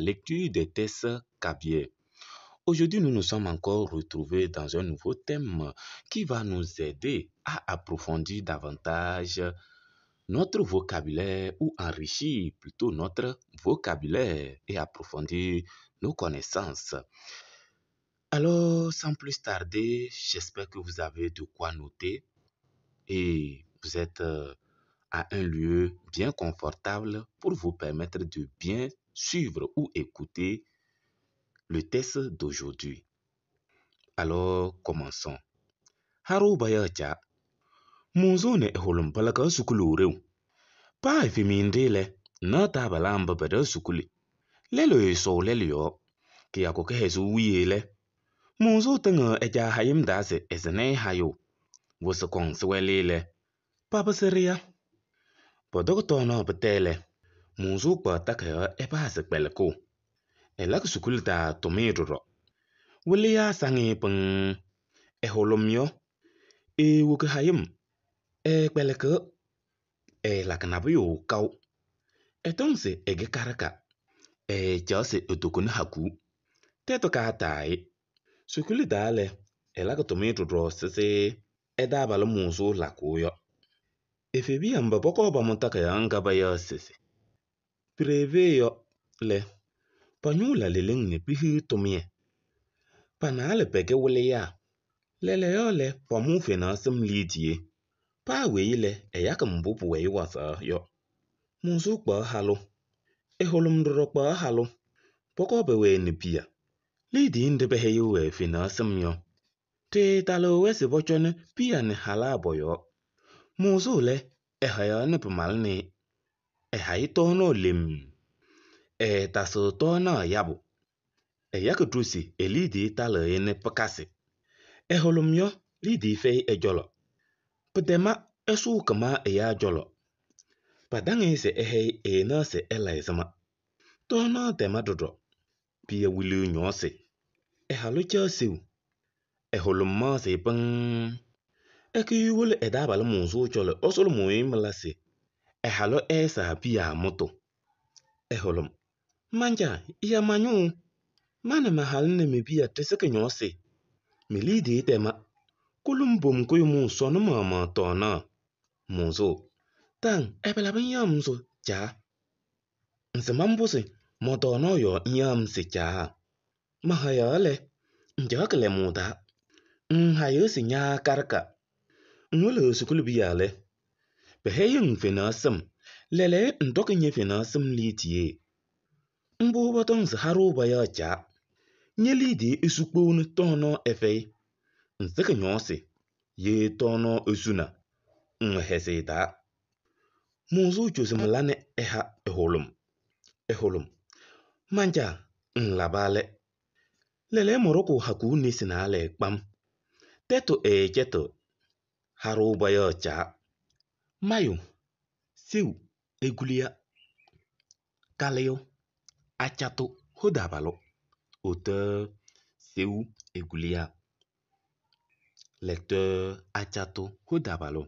lecture des tests Cabier. Aujourd'hui, nous nous sommes encore retrouvés dans un nouveau thème qui va nous aider à approfondir davantage notre vocabulaire ou enrichir plutôt notre vocabulaire et approfondir nos connaissances. Alors, sans plus tarder, j'espère que vous avez de quoi noter et vous êtes à un lieu bien confortable pour vous permettre de bien suivre ou écouter le test d'aujourd'hui. Alors, commençons. Haro bayacha, munzo ne eholum palaka sukulureu. Pa efimindele, na tabalamba bada sukuli. Lelo so lelio, ki akoke hezu wiele. Munzo tenga eja hayim dase esene hayo. Wosa kong swelele. Papa seria. Podok no betele. Munzo pa takaya epa sekbeleko. Elak sukul ta tomedro. Wilia sangi peng eholomyo. Wuke hayim. Beleke. Lakanabu kau. Etonse ege karaka. Jose utokun haku. Teto ka tai. Sukuli dale. Elak tomedro sese. Edabala munzo lakoyo. Efebi amba boko ba montaka ya ngaba ya sese. Preve yo le. Panyula leleng ne pihi tomie. Panale peke wole ya. Lele yo le pamu fena sim lidie. Pa weile eyaka mbupu wei wasa yo. Munzu kwa halo. Eholum doro kwa halo. Poko bewe ne pia. Lidi ndebe heyo fena sim yo. Te talo wesi bochone pia ne halabo yo. Munzu le ehaya ne pemal ne. Ehai tono lim. Taso tono yabo. Eyaka trusi elidi talo ene pakase. Eholum yo lidi fei ejolo. Pedema esu kama eya jolo. Padange se ehei na se elaizama. Tono tema dodo. Pia wili nyose. Ehalo chasiu. Eholum ma se peng. Eki wule edabala munzu chole osolo muimlase. Ehalo esa pia moto. Eholum. Manja, iya manyu. Mane mahal ne mibia teseke nyose. Milidi tema. Kulumbum kuyumu sonu mama tona. Munzo. Tang ebelaba nyamzo cha. Nse mambuse motono yo nyamse cha. Mahayale. Njakele muda. Nhayose nya karaka. Nwele sukulu biyale. Beheyin fenasem. Lele ndokenye fenasem litie. Mbu batong haro baya cha. Nyelidi isukpone tono efe. Nseke nyose. Ye tono usuna. Nhese da. Munzu josimlane eha eholum. Eholum. Manja. Nlabale. Lele moroko haku nisinale kpam. Teto jeto. Haro baya cha. Mayo. Siu. Egulia. Kaleo. Achato. Hodabalo. Auteur. Siu. Egulia. Lecteur. Achato. Hodabalo.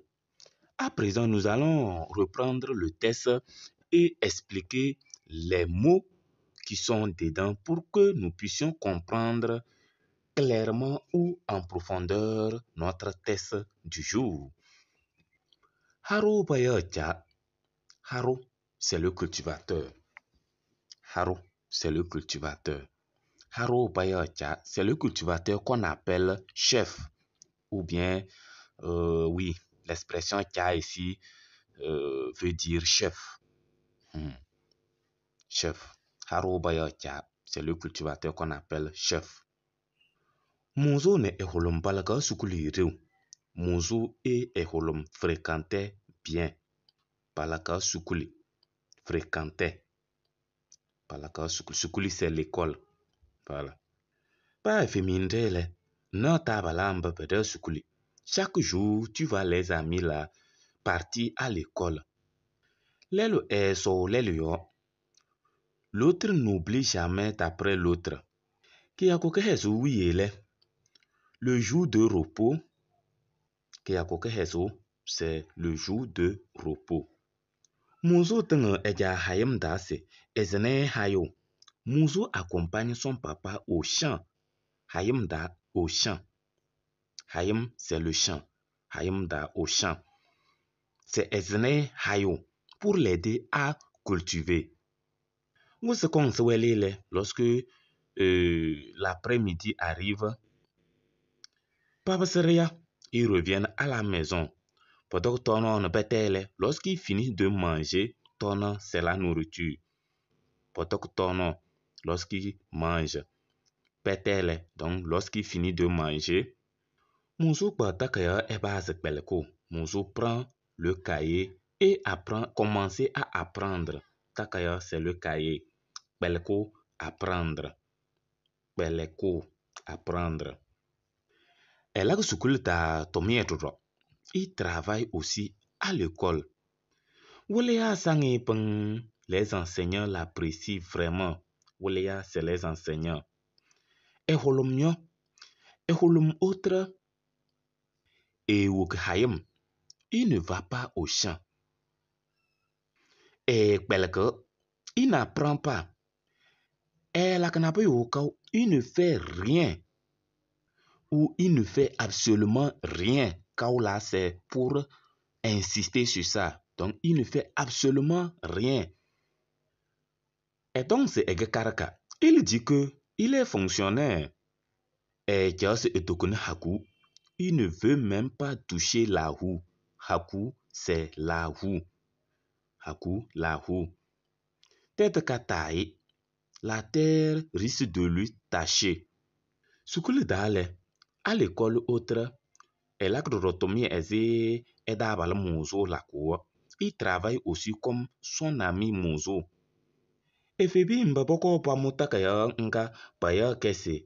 À présent, nous allons reprendre le test et expliquer les mots qui sont dedans pour que nous puissions comprendre clairement ou en profondeur notre test du jour. Haro bayacha. Haro, c'est le cultivateur. Haro, c'est le cultivateur. Haro bayacha, c'est le cultivateur qu'on appelle chef. Ou bien, oui, l'expression cha ici veut dire chef. Chef. Haro bayacha, c'est le cultivateur qu'on appelle chef. Munzo ne eholum balaka sukuli reu. Munzo et eholum fréquentaient bien. Balaka sukuli. Fréquentait. Balaka sukuli. Sukuli c'est l'école. Voilà. Pas féminine, non tabalamba bede sukuli. Chaque jour, tu vas les amis là partir à l'école. Lelo so lelo. L'autre n'oublie jamais d'après l'autre. Qui a coqué le jour de repos. Qui a coqué c'est le jour de repos. Muzo tenga eja hayem dase ezene hayo. Muzo accompagne son papa au champ. Hayim da au champ. Hayim, c'est le champ. Hayim da au champ. C'est Ezne Hayo pour l'aider à cultiver. Où est-ce qu'on se voit lorsque l'après-midi arrive? Papa Seria, ils reviennent à la maison. Pendant que Tono ne bêtelle, lorsqu'il finit de manger, Tono, c'est la nourriture. Pendant que Tono, lorsqu'il mange, bêtelle, donc lorsqu'il finit de manger, Moussou Batakaya est base Peleko. Moussou prend le cahier et commencer à apprendre. Takaya, c'est le cahier. Peleko, apprendre. Peleko, apprendre. Et là, il travaille aussi à l'école. Les enseignants l'apprécient vraiment. C'est les enseignants. Et autre, il ne va pas au champ. Et il n'apprend pas. Et il ne fait rien. Ou il ne fait absolument rien. Kaula, c'est pour insister sur ça. Donc, il ne fait absolument rien. Et donc, c'est Egekaraka. Il dit que il est fonctionnaire. Et Haku, il ne veut même pas toucher la roue. Haku, c'est la roue. Haku, la roue. Tête Kataï, la terre risque de lui tâcher. Sukule Dale, à l'école autre, et là que Rotomi est le Mouzo la cour. Il travaille aussi comme son ami Mouzo. Et Febi Mbaboko Pamutakaya Nga Paya Kese.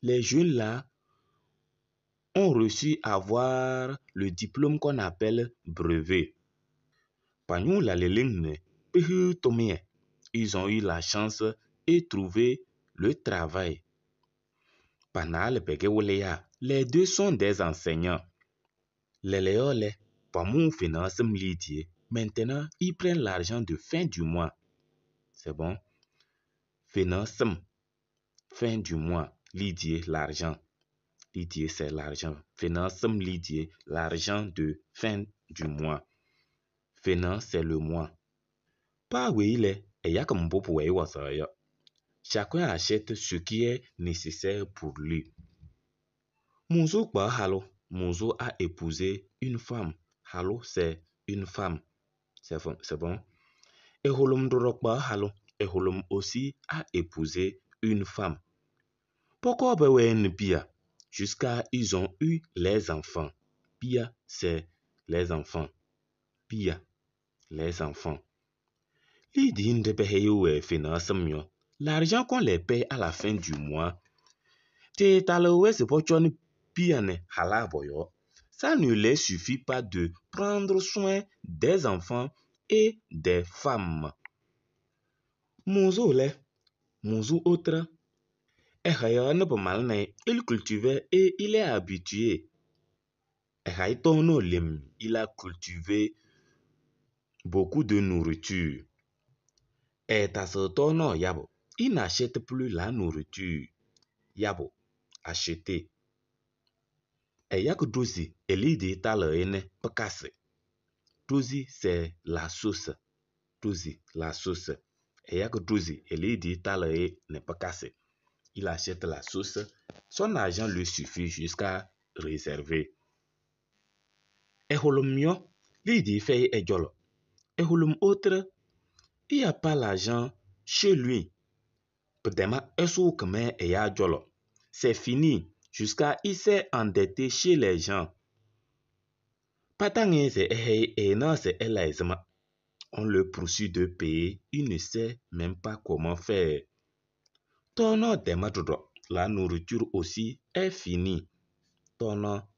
Les jeunes là ont reçu avoir le diplôme qu'on appelle brevet. Pagnou la lelingne, ils ont eu la chance et trouvé le travail. Panal Begewolea, les deux sont des enseignants. Les léoles, Pamou finance Lidier. Maintenant, ils prennent l'argent de fin du mois. C'est bon? Finance, fin du mois, Lidier, l'argent. Lidier, c'est l'argent. Finance, Lidier, l'argent de fin du mois. Finance, c'est le mois. Pas oui, il est, et y a comme beau pour chacun achète ce qui est nécessaire pour lui. Mouzo Halo, Mouzo a épousé une femme. Halo, c'est une femme. C'est bon? Et Holom Dorokba Halo, et Holom aussi a épousé une femme. Pourquoi Bia? Jusqu'à ils ont eu les enfants. Bia, c'est les enfants. Bia, les enfants. L'argent qu'on les paye à la fin du mois, ça ne les suffit pas de prendre soin des enfants et des femmes. Mouzo autre, il cultivait et il est habitué. Il a cultivé beaucoup de nourriture. Et il n'achète plus la nourriture. Yabo, acheter. Et yak dozi, elide talene pekase. Dozi, c'est la sauce. Dozi, la sauce. Et yak dozi, elide talene pekase. Il achète la sauce. Son argent lui suffit jusqu'à réserver. Et holomio, l'idée fait et jolo. Et holom autre, il n'y a pas l'argent chez lui. C'est fini. Jusqu'à il s'est endetté chez les gens. On le poursuit de payer. Il ne sait même pas comment faire. La nourriture aussi est finie.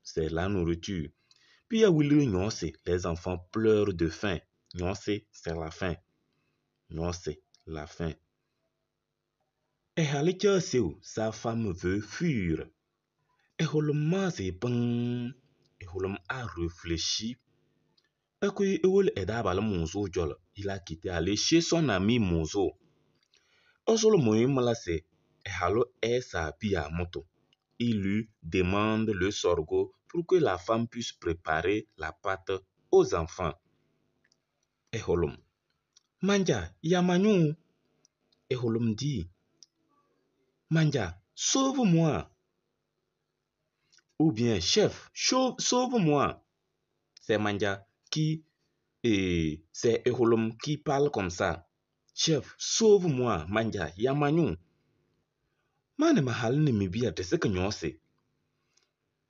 C'est la nourriture. Puis les enfants pleurent de faim. C'est la faim. C'est la faim. Et sa femme veut fuir. Et Holom a réfléchi Ekui ewol edabal Monzo jol. Il a quitté aller chez son ami Monzo. Osolo moïmala se halo sa pia moto. Il lui demande le sorgho pour que la femme puisse préparer la pâte aux enfants. Eholom. Manja, yamanu. Eholom dit. Manja, sauve-moi. Ou bien, chef, sauve-moi. C'est Manja qui... Et c'est Eholom qui parle comme ça. Chef, sauve-moi, Manja, yamanu. Mane mahal ne me bia de ce que nous sait.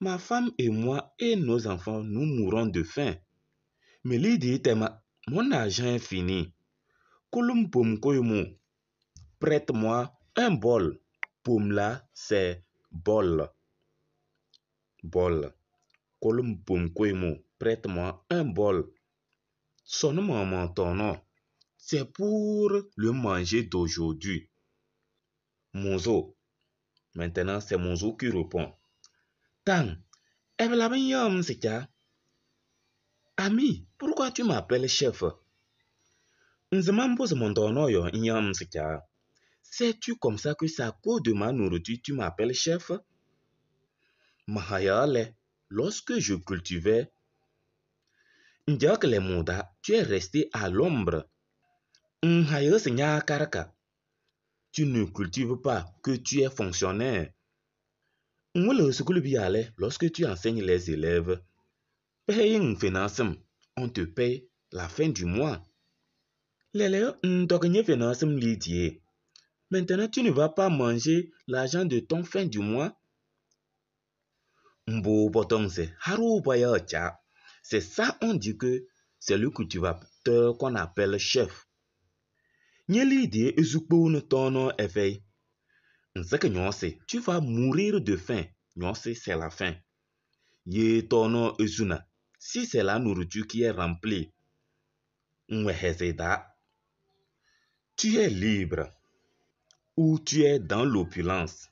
Ma femme et moi et nos enfants, nous mourrons de faim. Mais l'idée est mon argent est fini. Kolum pom koyomo. Prête-moi un bol. Pom là, c'est bol. Bol. Kolum pom koyomo. Prête-moi un bol. Sonne-moi mon tonneau. C'est pour le manger d'aujourd'hui. Monzo. Maintenant, c'est Monzo qui répond. Tang, ami, pourquoi tu m'appelles chef? Sais-tu comme ça que c'est à cause de ma nourriture tu m'appelles chef? Mahayale, lorsque je cultivais, tu es resté à l'ombre. Tu ne cultives pas, que tu es fonctionnaire. Lorsque tu enseignes les élèves, on te paye la fin du mois. Maintenant, tu ne vas pas manger l'argent de ton fin du mois. C'est ça, on dit que c'est le cultivateur qu'on appelle chef. Tu vas mourir de faim. C'est la faim. Si c'est la nourriture qui est remplie, tu es libre ou tu es dans l'opulence.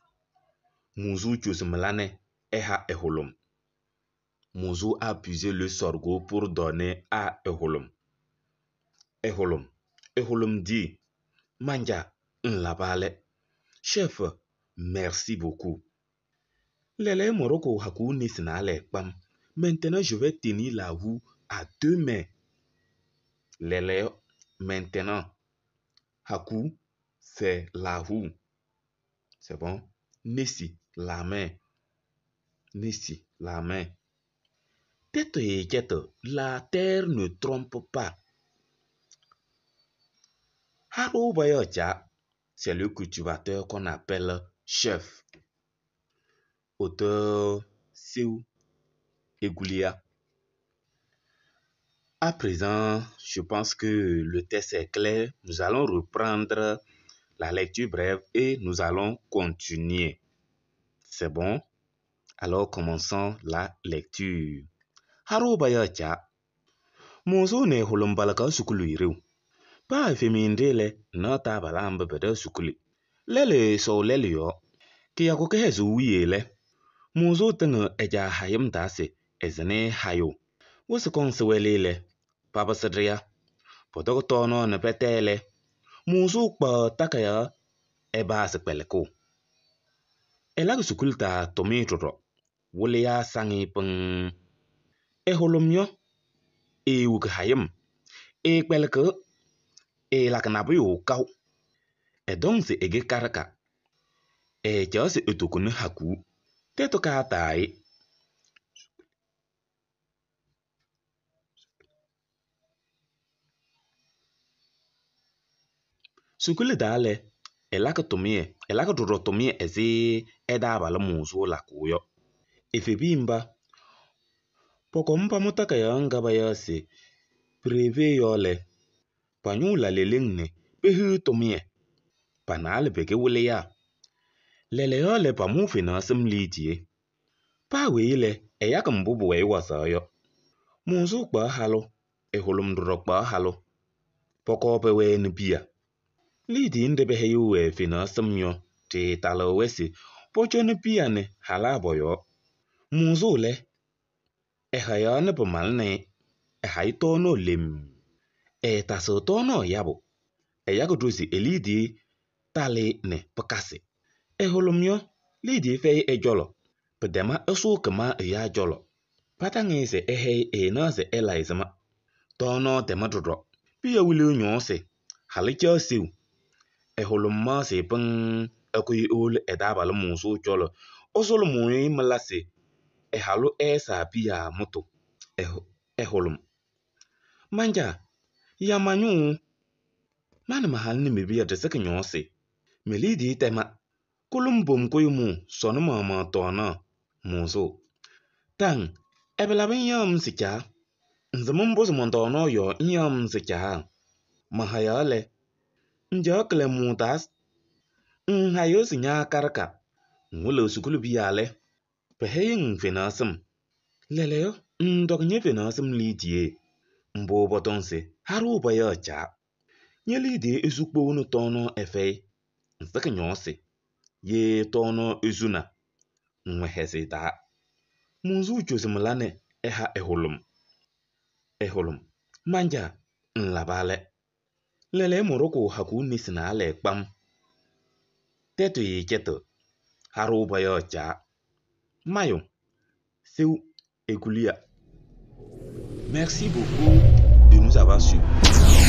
Mouzou a puisé le sorgho pour donner à Eholom. Eholom dit, Manja, nlabale. Chef, merci beaucoup. Maintenant, je vais tenir la roue à 2 mains. Maintenant, Haku, c'est la roue. C'est bon? Nessi, la main. Nessi, la main. Tête et quête, la terre ne trompe pas. Haro Bayocha, c'est le cultivateur qu'on appelle chef. Auteur Seu Egoulia. À présent, je pense que le test est clair. Nous allons reprendre la lecture brève et nous allons continuer. C'est bon? Alors commençons la lecture. Haro Bayocha. Mozo ne holombalaka sukulu iriu. Pa femindele na tabalamba beda sukuli. Lele so lele yo. Kia ko kehezu wiele. Mozo tenga eja hayam dase ezene hayo. Wose konse welele. Papa sadria. Potoko tono na petele. Mozo pa takaya eba se peleko. Elaga sukuli ta tomitoro. Wole ya sangi peng. Holomyo. Wuk hayam. Peleko. La kanabu yo kau. Donc c'est ege karaka. Jase etokunu haku. Teto ka tai. Sukule dale. Elaka dorotomie ezi edabala muzo la kuyo. Efebimba. Pokompa mutaka ya ngaba ya se. Preve yole. Panyula lelengne. Pehu tomie. Panale beke wule ya. Lele yole pa mufi na simlitie. Pa wele. Eyaka mbubu we wasa yo. Muzo kwa halo. Holom drok kwa halo. Pokope we nbia. Lidi ndebe heyu fina samyo te talo wesi pocho nbia ne hala boyo. Muzo le. Ehaya ne pemalne. hai tono lem taso tono yabo yagodosi elidi tali ne pakasi holomyo lidi fe ejolo pedema esu kama ya jolo patangi se na se elaizama tono temadro piya wili nyose halicha siu holomma se peng akui ol edabal muso jolo osolo mui malase halu esa piya moto holom manja yamanyu mana mahal ni mebiya de sek nyose melidi tema kulumbom koymu sonu mama tona muso tang ebelabin yam sika nzamun boz montono yo yam sika mahayale njakle mutas hayo sinya karaka ngulo sukulu biyale peheyin fenasum leleyo ndok nye fenasum lidie mbo botonse haru baya cha nyelidi ezukpo unu tono efe nsek nyose ye tono ezuna nwehesi da munzu josimlane eholum manja nlabale lele moroko hakuni sinale kpam teto yi keto haru baya cha mayo seu Écoulia. Merci beaucoup de nous avoir suivis.